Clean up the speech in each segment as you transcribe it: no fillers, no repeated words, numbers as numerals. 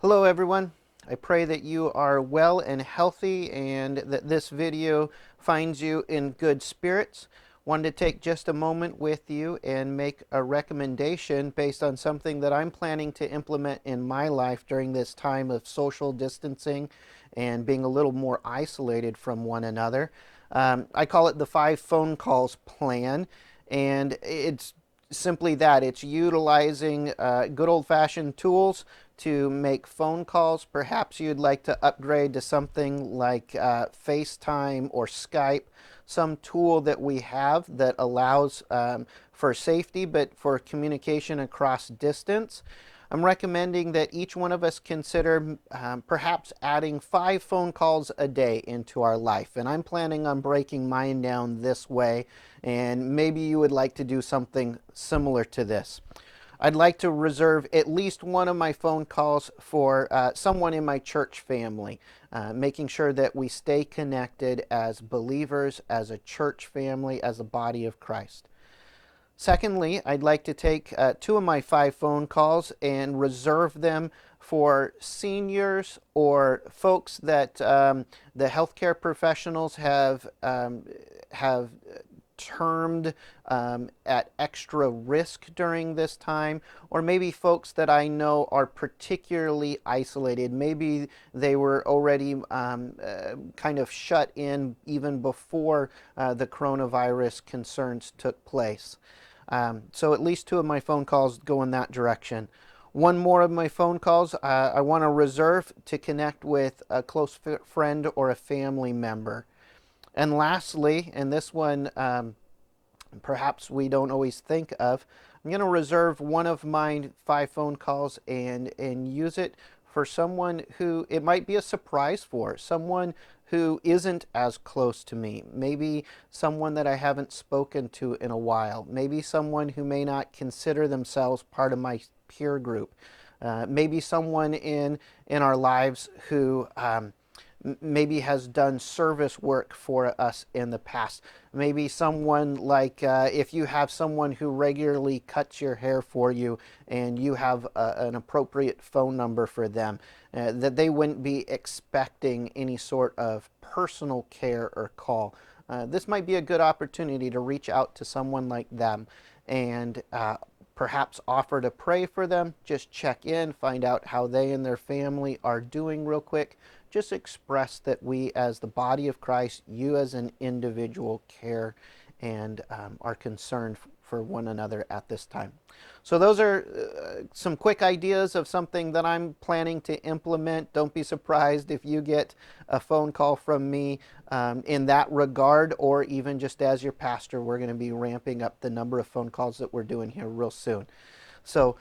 Hello everyone. I pray that you are well and healthy and that this video finds you in good spirits. Wanted to take just a moment with you and make a recommendation based on something that I'm planning to implement in my life during this time of social distancing and being a little more isolated from one another. I call it the 5 phone calls plan, and it's simply that. It's utilizing good old-fashioned tools to make phone calls. Perhaps you'd like to upgrade to something like FaceTime or Skype, some tool that we have that allows for safety but for communication across distance. I'm recommending that each one of us consider perhaps adding 5 phone calls a day into our life. And I'm planning on breaking mine down this way, and maybe you would like to do something similar to this. I'd like to reserve at least one of my phone calls for someone in my church family, making sure that we stay connected as believers, as a church family, as a body of Christ. Secondly, I'd like to take 2 of my 5 phone calls and reserve them for seniors or folks that the healthcare professionals have termed at extra risk during this time, or maybe folks that I know are particularly isolated. Maybe they were already kind of shut in even before the coronavirus concerns took place. So at least 2 of my phone calls go in that direction. One more of my phone calls I want to reserve to connect with a close friend or a family member. And lastly, and this one perhaps we don't always think of, I'm going to reserve one of my 5 phone calls and use it for someone who it might be a surprise for, someone who isn't as close to me, maybe someone that I haven't spoken to in a while, maybe someone who may not consider themselves part of my peer group, maybe someone in our lives who maybe has done service work for us in the past. Maybe someone like if you have someone who regularly cuts your hair for you and you have an appropriate phone number for them, that they wouldn't be expecting any sort of personal care or call. This might be a good opportunity to reach out to someone like them and perhaps offer to pray for them, just check in, find out how they and their family are doing real quick. Just express that we as the body of Christ, you as an individual, care and are concerned for one another at this time. So those are some quick ideas of something that I'm planning to implement. Don't be surprised if you get a phone call from me in that regard, or even just as your pastor. We're going to be ramping up the number of phone calls that we're doing here real soon. So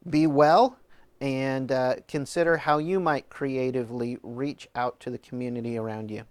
be well, and consider how you might creatively reach out to the community around you.